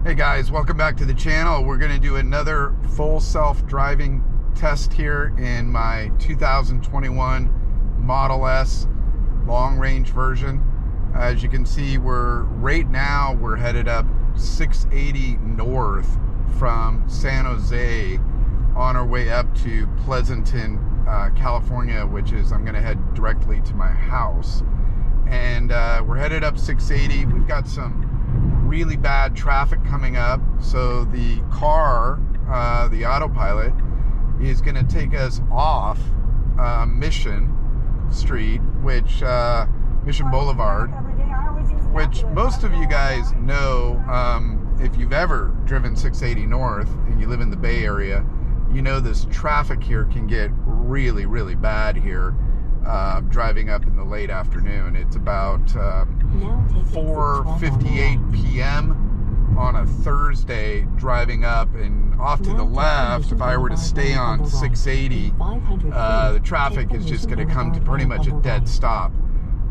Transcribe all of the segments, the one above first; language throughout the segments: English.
Hey guys, welcome back to the channel. We're going to do another full self-driving test here in my 2021 Model S long-range version. As you can see, right now we're headed up 680 north from San Jose on our way up to Pleasanton, California, which is, I'm going to head directly to my house. And we're headed up 680. We've got some really bad traffic coming up, so the car, the Autopilot, is going to take us off Mission Street, which Mission Boulevard, which most of you guys know. If you've ever driven 680 north and you live in the Bay Area, you know this traffic here can get really, really bad here. Driving up in the late afternoon. It's about 4:58 p.m. on a Thursday, driving up, and off to the left, if I were to stay on 680, the traffic is just going to come to pretty much a dead stop.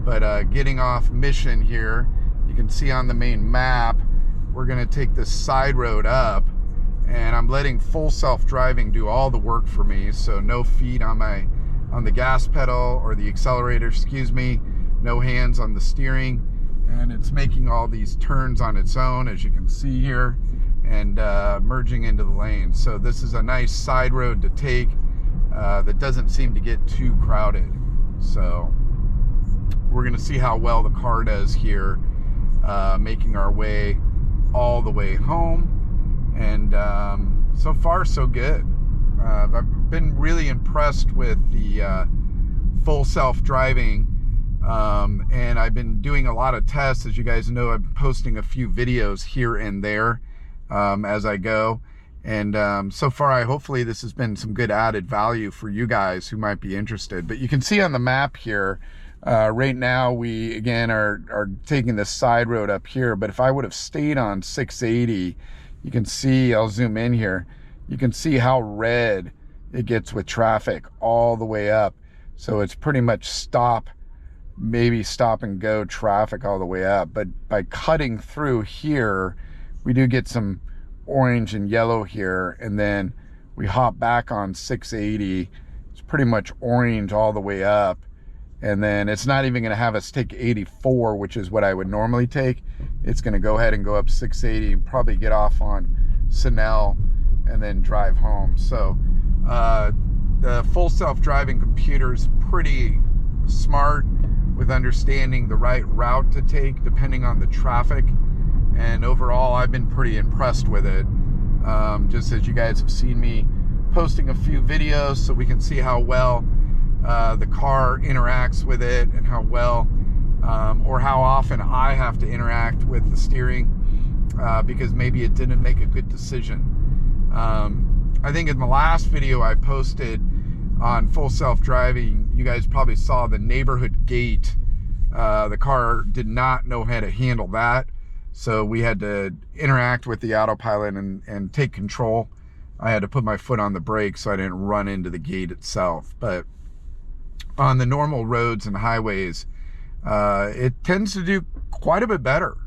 But getting off Mission here, you can see on the main map, we're going to take this side road up, and I'm letting full self-driving do all the work for me, so no feet on the gas pedal or the accelerator, excuse me, no hands on the steering, and it's making all these turns on its own, as you can see here, and merging into the lane. So this is a nice side road to take that doesn't seem to get too crowded. So we're going to see how well the car does here, making our way all the way home, and so far so good. I've been really impressed with the full self-driving, and I've been doing a lot of tests. As you guys know, I'm posting a few videos here and there as I go, and so far hopefully this has been some good added value for you guys who might be interested. But you can see on the map here, right now we again are taking this side road up here, but if I would have stayed on 680, you can see, I'll zoom in here, you can see how red it gets with traffic all the way up. So it's pretty much maybe stop and go traffic all the way up. But by cutting through here, we do get some orange and yellow here. And then we hop back on 680. It's pretty much orange all the way up. And then it's not even going to have us take 84, which is what I would normally take. It's going to go ahead and go up 680 and probably get off on Snell and then drive home. So the full self-driving computer is pretty smart with understanding the right route to take depending on the traffic, and overall I've been pretty impressed with it. Just as you guys have seen me posting a few videos, so we can see how well the car interacts with it, and how well or how often I have to interact with the steering because maybe it didn't make a good decision. I think in the last video I posted on full self-driving, you guys probably saw the neighborhood gate. The car did not know how to handle that, so we had to interact with the Autopilot and take control. I had to put my foot on the brake so I didn't run into the gate itself. But on the normal roads and highways, it tends to do quite a bit better.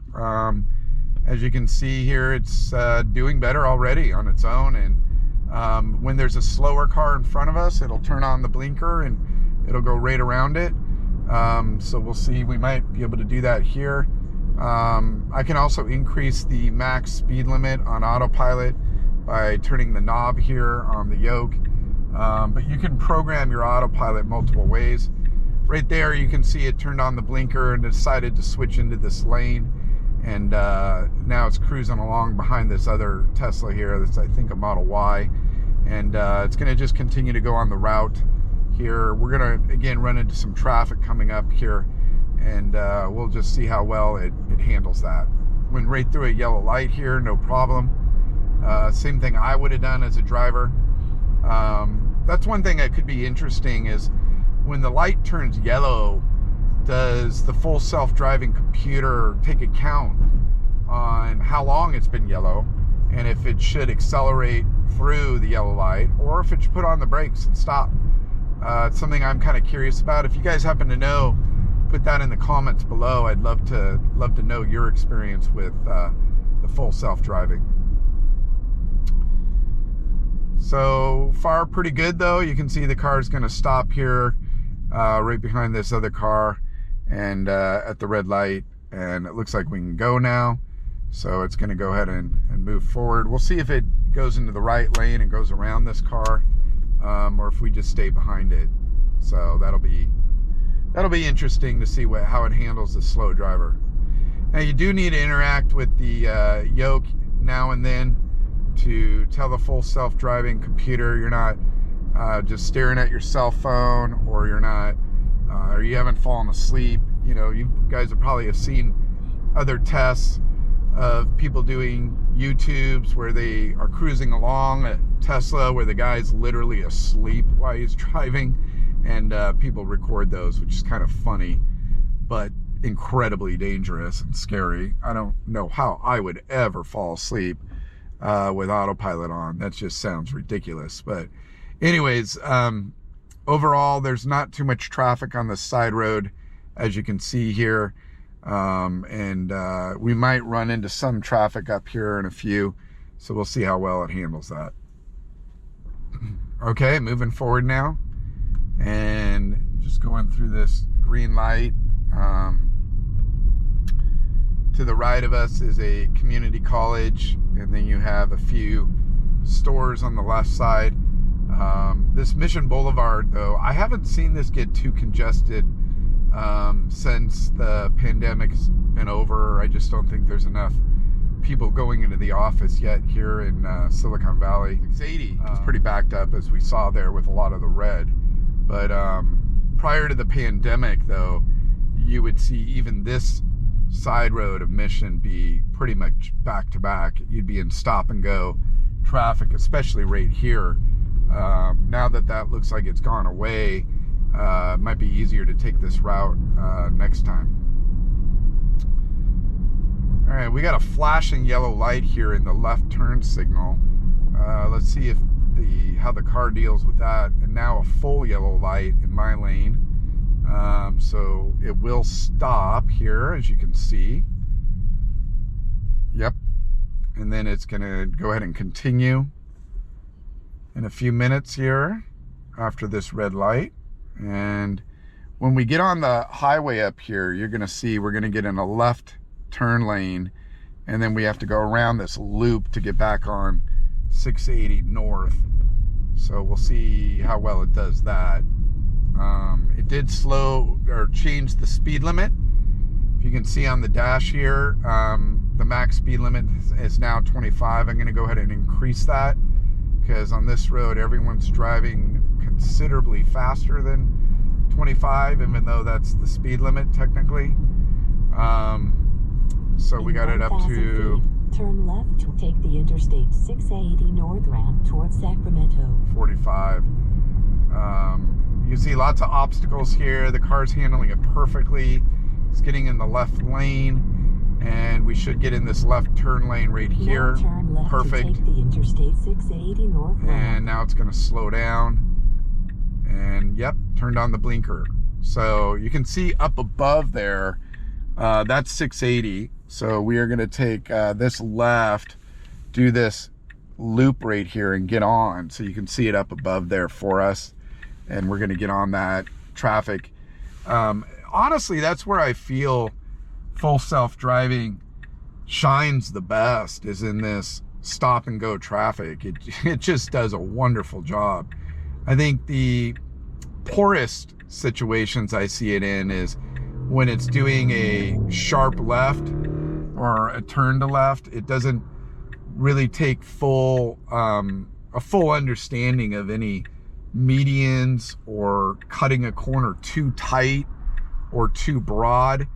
As you can see here, it's doing better already on its own, and when there's a slower car in front of us, it'll turn on the blinker and it'll go right around it. So we'll see, we might be able to do that here. I can also increase the max speed limit on Autopilot by turning the knob here on the yoke. But you can program your Autopilot multiple ways. Right there you can see it turned on the blinker and decided to switch into this lane. And now it's cruising along behind this other Tesla here. That's, I think, a Model Y. And it's going to just continue to go on the route here. We're going to, again, run into some traffic coming up here. And we'll just see how well it handles that. Went right through a yellow light here, no problem. Same thing I would have done as a driver. That's one thing that could be interesting is when the light turns yellow, does the full self-driving computer take account on how long it's been yellow, and if it should accelerate through the yellow light, or if it should put on the brakes and stop? It's something I'm kind of curious about. If you guys happen to know, put that in the comments below. I'd love to know your experience with the full self-driving. So far, pretty good though. You can see the car's going to stop here right behind this other car and at the red light, and it looks like we can go now. So it's going to go ahead and move forward. We'll see if it goes into the right lane and goes around this car, or if we just stay behind it. So that'll be interesting to see how it handles the slow driver. Now you do need to interact with the yoke now and then to tell the full self-driving computer you're not just staring at your cell phone, or you're not, or you haven't fallen asleep. You know, you guys have seen other tests of people doing YouTubes where they are cruising along at Tesla, where the guy's literally asleep while he's driving, and people record those, which is kind of funny, but incredibly dangerous and scary. I don't know how I would ever fall asleep with autopilot on. That just sounds ridiculous. But anyways, overall, there's not too much traffic on the side road, as you can see here. And we might run into some traffic up here in a few, so we'll see how well it handles that. Okay, moving forward now, and just going through this green light. To the right of us is a community college, and then you have a few stores on the left side. This Mission Boulevard, though, I haven't seen this get too congested since the pandemic's been over. I just don't think there's enough people going into the office yet here in Silicon Valley. 680 is pretty backed up, as we saw there with a lot of the red. But prior to the pandemic, though, you would see even this side road of Mission be pretty much back to back. You'd be in stop and go traffic, especially right here. Now that looks like it's gone away, it might be easier to take this route next time. All right, we got a flashing yellow light here in the left turn signal. Let's see how the car deals with that. And now a full yellow light in my lane. So it will stop here, as you can see. Yep. And then it's going to go ahead and continue in a few minutes here after this red light. And when we get on the highway up here, you're going to see we're going to get in a left turn lane, and then we have to go around this loop to get back on 680 north. So we'll see how well it does that. It did slow or change the speed limit. If you can see on the dash here, the max speed limit is now 25. I'm going to go ahead and increase that, because on this road everyone's driving considerably faster than 25, even though that's the speed limit technically. So we got it up to turn left to take the Interstate 680 North ramp towards Sacramento. 45. You can see lots of obstacles here. The car's handling it perfectly. It's getting in the left lane, and we should get in this left turn lane right here. Now turn left Perfect. to take the Interstate 680 North ramp. And now it's going to slow down. And yep, turned on the blinker. So you can see up above there, that's 680. So we are going to take this left, do this loop right here, and get on. So you can see it up above there for us. And we're going to get on that traffic. Honestly, that's where I feel full self-driving shines the best, is in this stop and go traffic. It just does a wonderful job. I think the poorest situations I see it in is when it's doing a sharp left or a turn to left. It doesn't really take a full understanding of any medians, or cutting a corner too tight or too broad.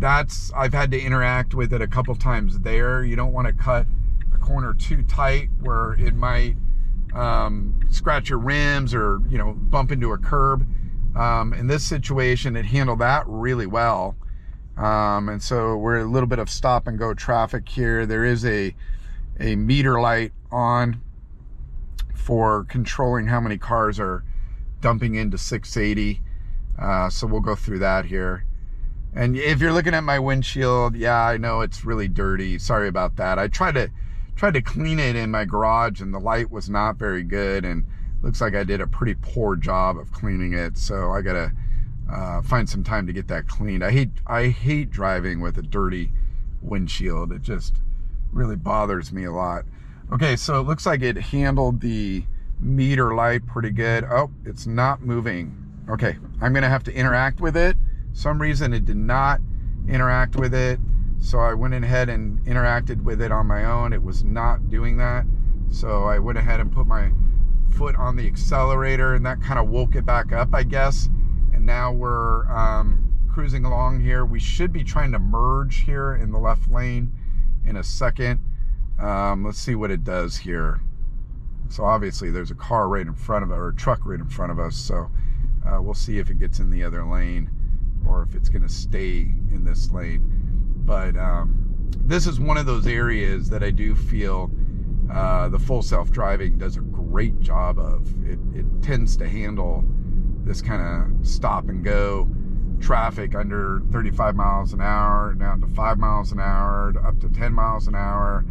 I've had to interact with it a couple times there. You don't want to cut a corner too tight where it might scratch your rims, or bump into a curb. In this situation, it handled that really well. And so we're a little bit of stop and go traffic here. There is a meter light on for controlling how many cars are dumping into 680. So we'll go through that here. And if you're looking at my windshield, yeah, I know it's really dirty. Sorry about that. I tried to clean it in my garage, and the light was not very good, and looks like I did a pretty poor job of cleaning it. So I gotta find some time to get that cleaned. I hate driving with a dirty windshield. It just really bothers me a lot. Okay, so it looks like it handled the meter light pretty good. Oh, it's not moving. Okay, I'm gonna have to interact with it. Some reason it did not interact with it, so I went ahead and interacted with it on my own. It was not doing that, so I went ahead and put my foot on the accelerator, and that kind of woke it back up, I guess. And now we're cruising along here. We should be trying to merge here in the left lane in a second. Let's see what it does here. So obviously there's a car right in front of it, or a truck right in front of us, so we'll see if it gets in the other lane or if it's going to stay in this lane. But this is one of those areas that I do feel the full self-driving does a great job of. It tends to handle this kind of stop and go traffic under 35 miles an hour, down to 5 miles an hour, up to 10 miles an hour,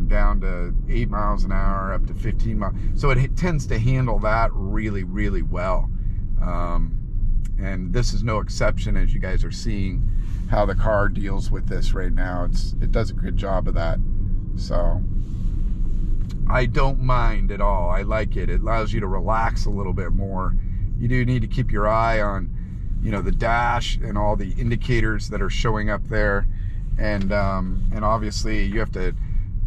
down to 8 miles an hour, up to 15 miles. So it tends to handle that really, really well. And this is no exception, as you guys are seeing how the car deals with this right now. It does a good job of that. So I don't mind at all. I like it. It allows you to relax a little bit more. You do need to keep your eye on, you know, the dash and all the indicators that are showing up there. And obviously you have to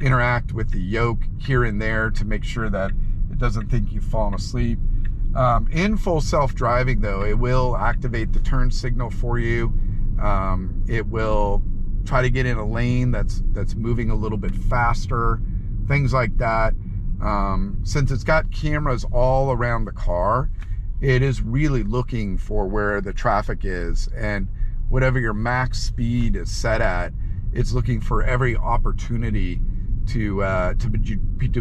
interact with the yoke here and there to make sure that it doesn't think you've fallen asleep. In full self-driving though, it will activate the turn signal for you. It will try to get in a lane that's moving a little bit faster, things like that. Since it's got cameras all around the car, it is really looking for where the traffic is, and whatever your max speed is set at, it's looking for every opportunity to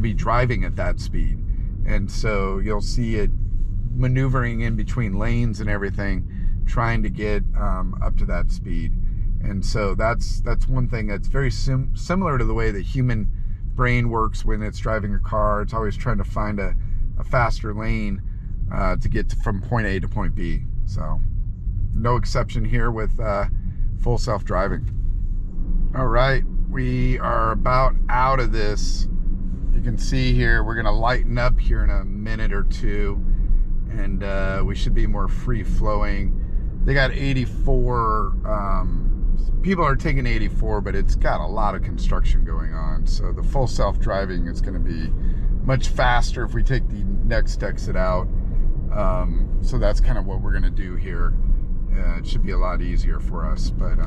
be driving at that speed. And so you'll see it maneuvering in between lanes and everything, trying to get up to that speed. And so that's one thing that's very similar to the way the human brain works when it's driving a car. It's always trying to find a faster lane to get from point A to point B. So no exception here with full self-driving. All right, we are about out of this. You can see here we're gonna lighten up here in a minute or two, and we should be more free-flowing. They got 84, people are taking 84, but it's got a lot of construction going on, so the full self-driving is going to be much faster if we take the next exit out. So that's kind of what we're going to do here. It should be a lot easier for us. But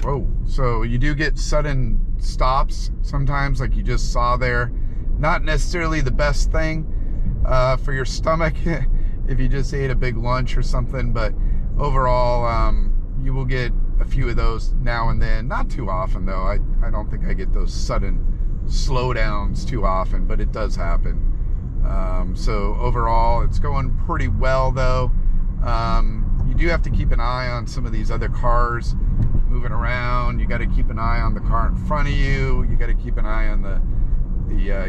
whoa, so you do get sudden stops sometimes, like you just saw there. Not necessarily the best thing for your stomach if you just ate a big lunch or something, but overall you will get a few of those now and then. Not too often though. I don't think I get those sudden slowdowns too often, but it does happen. So overall it's going pretty well though. You do have to keep an eye on some of these other cars moving around. You got to keep an eye on the car in front of you. You got to keep an eye on the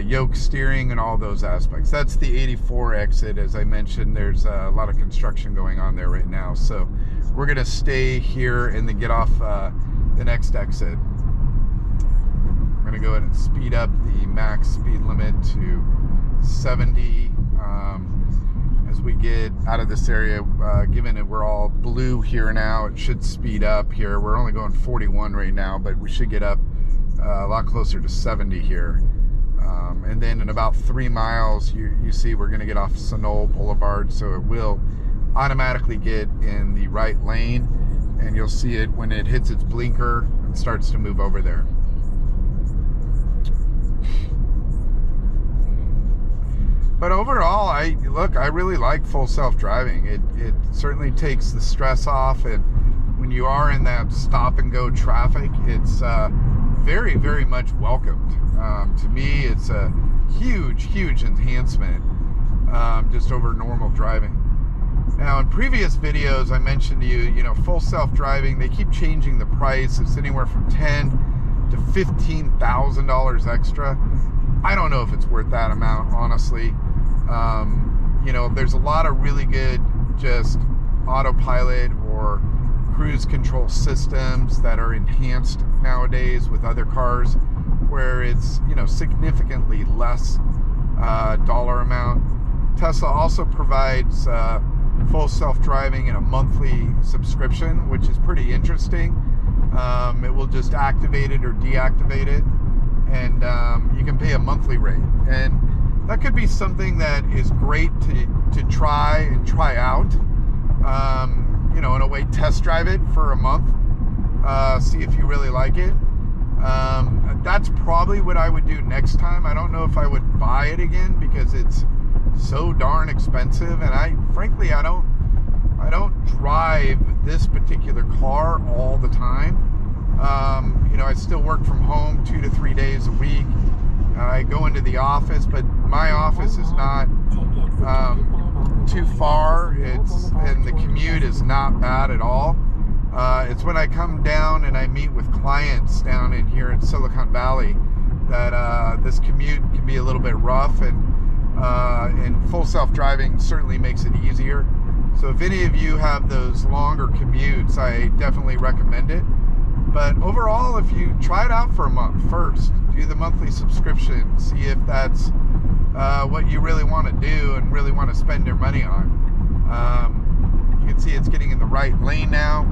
yoke steering and all those aspects. That's the 84 exit. As I mentioned, there's a lot of construction going on there right now, so we're gonna stay here and then get off the next exit. I'm gonna go ahead and speed up the max speed limit to 70 as we get out of this area. Given that we're all blue here now, it should speed up here. We're only going 41 right now, but we should get up a lot closer to 70 here. And then in about 3 miles, you see we're going to get off Sonol Boulevard, so it will automatically get in the right lane, and you'll see it when it hits its blinker and starts to move over there. But overall, I really like full self-driving. It certainly takes the stress off, and when you are in that stop and go traffic, it's very, very much welcomed. To me, it's a huge enhancement just over normal driving. Now, in previous videos, I mentioned to you, full self-driving, they keep changing the price. It's anywhere from $10,000 to $15,000 extra. I don't know if it's worth that amount, honestly. There's a lot of really good just autopilot or cruise control systems that are enhanced nowadays with other cars, where it's significantly less dollar amount. Tesla also provides full self-driving in a monthly subscription, which is pretty interesting. It will just activate it or deactivate it, and you can pay a monthly rate, and that could be something that is great to try and try out. In a way, test drive it for a month, see if you really like it. That's probably what I would do next time. I don't know if I would buy it again because it's so darn expensive, and I don't drive this particular car all the time. I still work from home 2 to 3 days a week. I go into the office, but my office is not too far. And the commute is not bad at all. It's when I come down and I meet with clients down in here in Silicon Valley that this commute can be a little bit rough, and full self-driving certainly makes it easier. So if any of you have those longer commutes, I definitely recommend it. But overall, if you try it out for a month first, do the monthly subscription, see if that's what you really want to do and really want to spend your money on. You can see it's getting in the right lane now,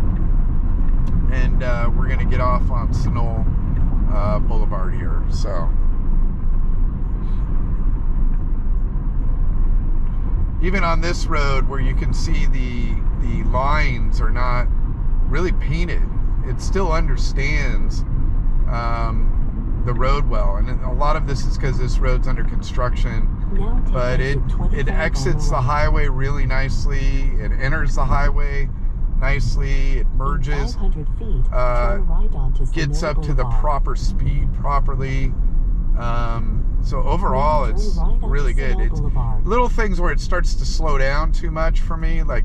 and we're going to get off on Sunol Boulevard here. So even on this road, where you can see the lines are not really painted, it still understands the road well, and a lot of this is because this road's under construction. But it exits the highway really nicely. It enters the highway nicely. It merges, gets up to the proper speed properly. So overall, it's really good. It's little things where it starts to slow down too much for me. Like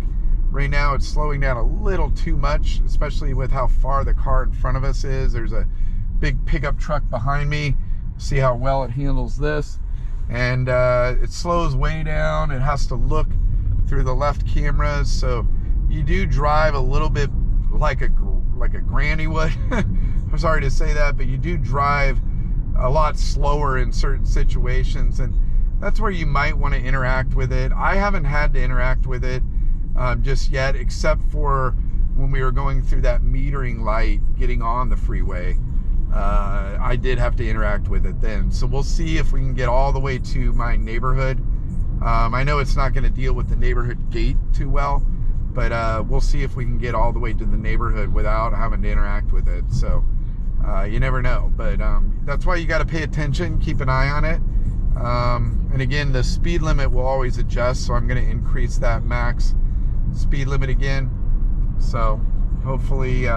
right now, it's slowing down a little too much, especially with how far the car in front of us is. There's a big pickup truck behind me. See how well it handles this. And it slows way down. It has to look through the left cameras. So you do drive a little bit like a granny would. I'm sorry to say that, but you do drive a lot slower in certain situations, and that's where you might want to interact with it. I haven't had to interact with it just yet, except for when we were going through that metering light getting on the freeway. I did have to interact with it then. So we'll see if we can get all the way to my neighborhood. I know it's not going to deal with the neighborhood gate too well, but we'll see if we can get all the way to the neighborhood without having to interact with it. So you never know, but that's why you got to pay attention, keep an eye on it. And again, the speed limit will always adjust, so I'm going to increase that max speed limit again. So hopefully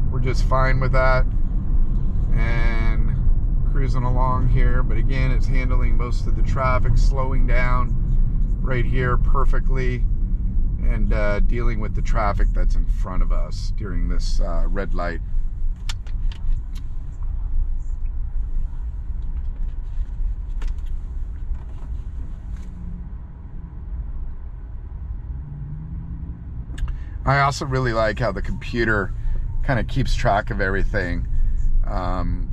we're just fine with that and cruising along here. But again, it's handling most of the traffic, slowing down right here perfectly, and dealing with the traffic that's in front of us during this red light. I also really like how the computer kind of keeps track of everything,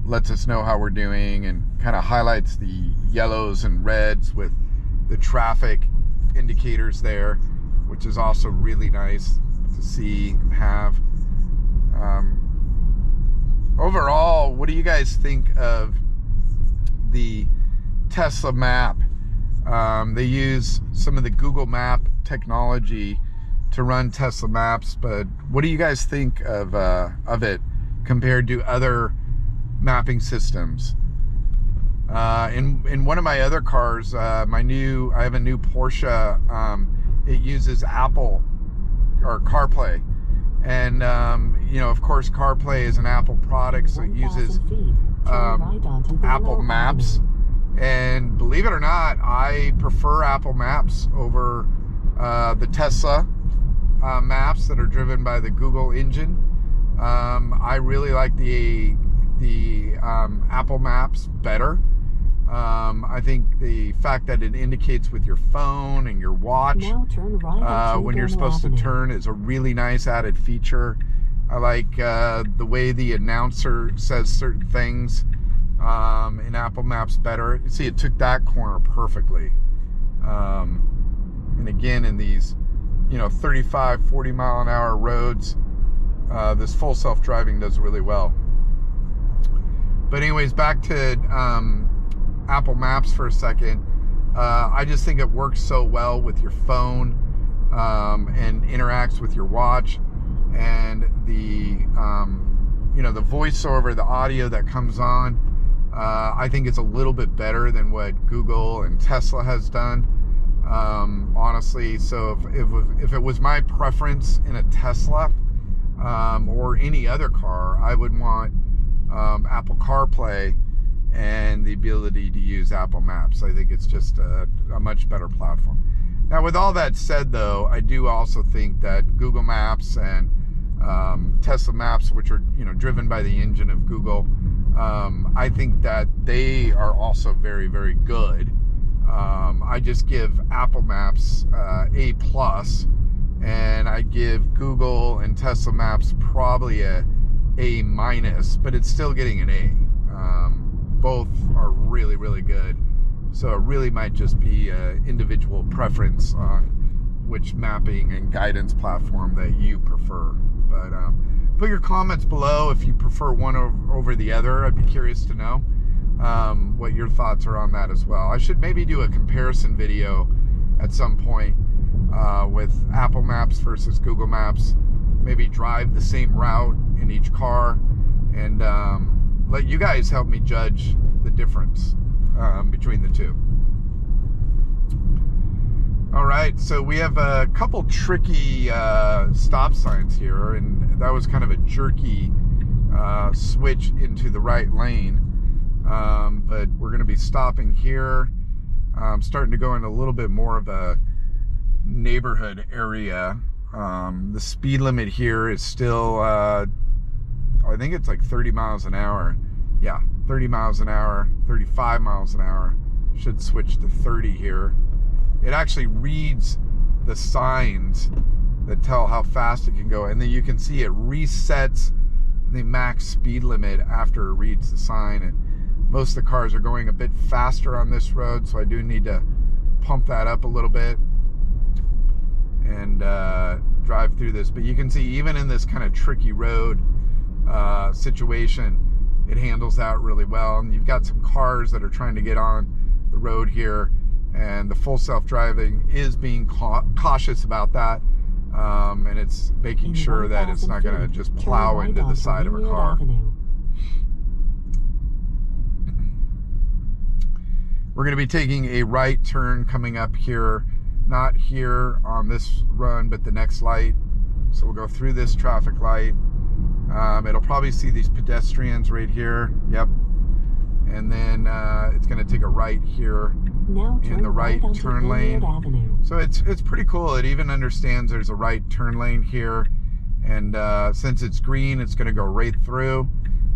lets us know how we're doing, and kind of highlights the yellows and reds with the traffic indicators there, which is also really nice to see and have. Overall, what do you guys think of the Tesla map? They use some of the Google Map technology to run Tesla maps, but what do you guys think of it compared to other mapping systems? In one of my other cars, I have a new Porsche. It uses Apple or CarPlay, and of course CarPlay is an Apple product, so it uses Apple Maps. And believe it or not, I prefer Apple Maps over the Tesla maps that are driven by the Google engine. I really like the Apple Maps better. I think the fact that it indicates with your phone and your watch Now turn right when you're supposed to turn is a really nice added feature. I like the way the announcer says certain things in Apple Maps better. You see, it took that corner perfectly. And again, in these 35, 40 mile an hour roads, this full self-driving does really well. But anyways, back to Apple Maps for a second. I just think it works so well with your phone and interacts with your watch, and the the voiceover, the audio that comes on, I think it's a little bit better than what Google and Tesla has done, honestly. So if it was my preference in a Tesla or any other car, I would want Apple CarPlay and the ability to use Apple Maps. I think it's just a much better platform. Now, with all that said, though, I do also think that Google Maps and Tesla Maps, which are driven by the engine of Google, I think that they are also very, very good. I just give Apple Maps A+, and I give Google and Tesla Maps probably a A-, but it's still getting an A. Both are really, really good. So it really might just be an individual preference on which mapping and guidance platform that you prefer. But put your comments below if you prefer one over the other. I'd be curious to know what your thoughts are on that as well. I should maybe do a comparison video at some point with Apple Maps versus Google Maps. Maybe drive the same route in each car and let you guys help me judge the difference between the two. All right, so we have a couple tricky stop signs here, and that was kind of a jerky switch into the right lane. But we're going to be stopping here. I'm starting to go into a little bit more of a neighborhood area. The speed limit here is still, I think it's like 30 miles an hour. Yeah, 30 miles an hour, 35 miles an hour. Should switch to 30 here. It actually reads the signs that tell how fast it can go, and then you can see it resets the max speed limit after it reads the sign. And most of the cars are going a bit faster on this road, so I do need to pump that up a little bit and drive through this. But you can see even in this kind of tricky road situation, it handles that really well. And you've got some cars that are trying to get on the road here, and the full self-driving is being cautious about that, and it's making sure that it's not going to just plow into the side of a car. We're going to be taking a right turn coming up here, not here on this run, but the next light. So we'll go through this traffic light. It'll probably see these pedestrians right here. Yep. And then it's going to take a right here in the right turn lane. So it's pretty cool. It even understands there's a right turn lane here. And since it's green, it's going to go right through.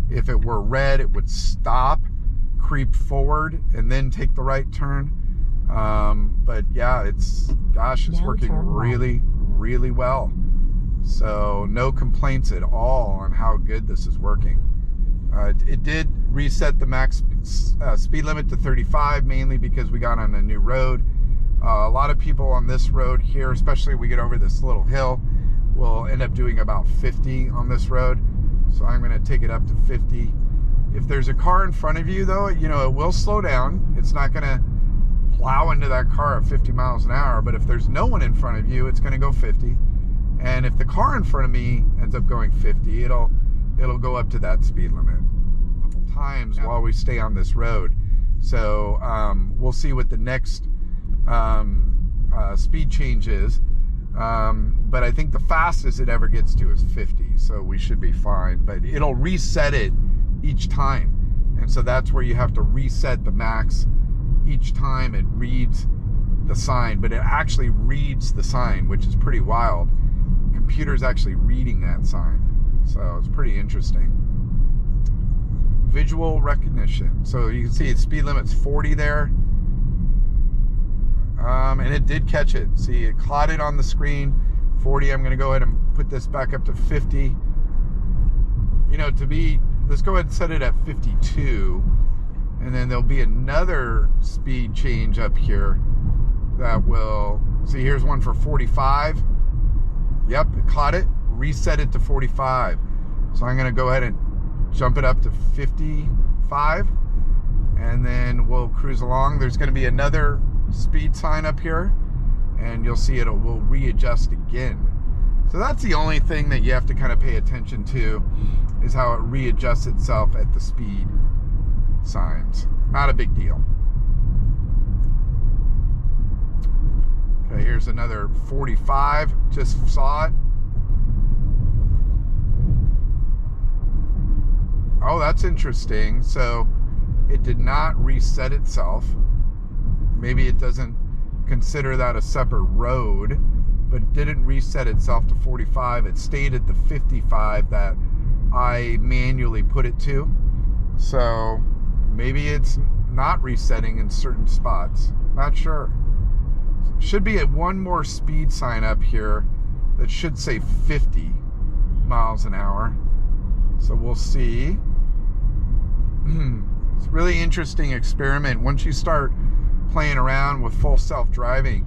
If it were red, it would stop, creep forward, and then take the right turn. But yeah, it's working really, really well. So no complaints at all on how good this is working. It did reset the max speed limit to 35, mainly because we got on a new road. A lot of people on this road here, especially we get over this little hill, will end up doing about 50 on this road. So I'm going to take it up to 50. If there's a car in front of you, though, it will slow down. It's not going to plow into that car at 50 miles an hour. But if there's no one in front of you, it's going to go 50. And if the car in front of me ends up going 50, it'll go up to that speed limit a couple times while we stay on this road. So we'll see what the next speed change is. But I think the fastest it ever gets to is 50, so we should be fine. But it'll reset it each time, and so that's where you have to reset the max each time it reads the sign, but it actually reads the sign, which is pretty wild. The computer's actually reading that sign. So it's pretty interesting. Visual recognition. So you can see the speed limit's 40 there. And it did catch it. See, it caught it on the screen. 40. I'm going to go ahead and put this back up to 50. You know, let's go ahead and set it at 52. And then there'll be another speed change up here that will, see, here's one for 45. Yep, it caught it, reset it to 45. So I'm going to go ahead and jump it up to 55. And then we'll cruise along. There's going to be another speed sign up here, and you'll see it will readjust again. So that's the only thing that you have to kind of pay attention to, is how it readjusts itself at the speed signs. Not a big deal. Okay, here's another 45. Just saw it. Oh, that's interesting. So it did not reset itself. Maybe it doesn't consider that a separate road, but it didn't reset itself to 45. It stayed at the 55 that I manually put it to. So maybe it's not resetting in certain spots. Not sure. Should be one more speed sign up here that should say 50 miles an hour. So we'll see. It's a really interesting experiment. Once you start playing around with full self-driving,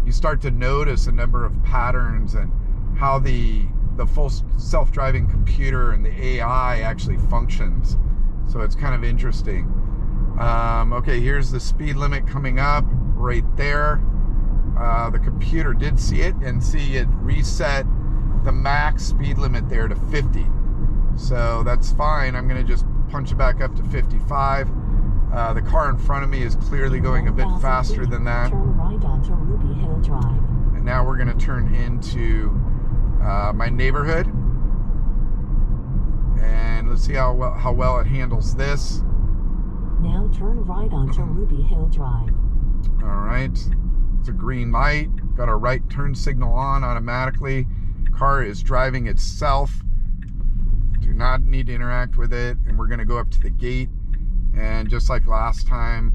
you start to notice a number of patterns and how the full self-driving computer and the AI actually functions. So it's kind of interesting. Okay, here's the speed limit coming up right there. The computer did see it, and see it reset the max speed limit there to 50. So that's fine. I'm going to just punch it back up to 55. The car in front of me is clearly going a bit faster than that. Turn right onto Ruby Hill Drive. And now we're going to turn into my neighborhood. And let's see how well it handles this. Now turn right onto Ruby Hill Drive. All right. It's a green light. Got our right turn signal on automatically. Car is driving itself. Do not need to interact with it. And we're going to go up to the gate. And just like last time,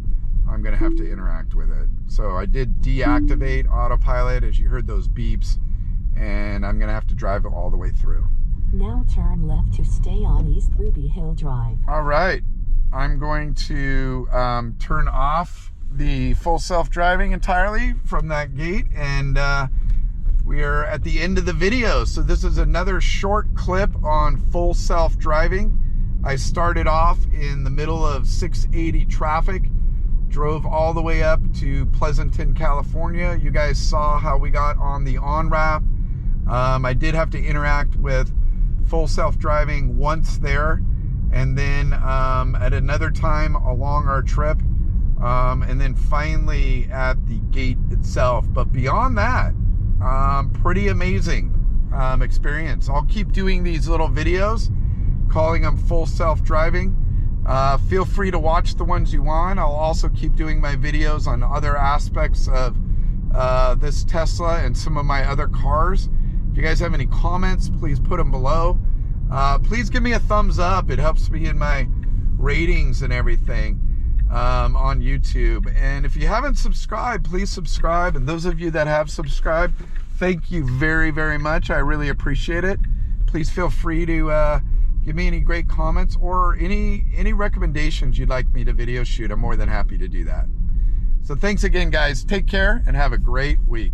I'm going to have to interact with it. So I did deactivate autopilot, as you heard those beeps, and I'm going to have to drive it all the way through. Now turn left to stay on East Ruby Hill Drive. All right. I'm going to turn off the full self-driving entirely from that gate, and we are at the end of the video. So this is another short clip on full self-driving. I started off in the middle of 680 traffic, drove all the way up to Pleasanton, California. You guys saw how we got on the on-ramp. I did have to interact with full self-driving once there, and then at another time along our trip, and then finally at the gate itself. But beyond that, pretty amazing experience. I'll keep doing these little videos, calling them full self-driving. Feel free to watch the ones you want. I'll also keep doing my videos on other aspects of this Tesla and some of my other cars. If you guys have any comments, please put them below. Please give me a thumbs up. It helps me in my ratings and everything on YouTube. And if you haven't subscribed, please subscribe. And those of you that have subscribed, thank you very, very much. I really appreciate it. Please feel free to give me any great comments or any recommendations you'd like me to video shoot. I'm more than happy to do that. So thanks again, guys. Take care and have a great week.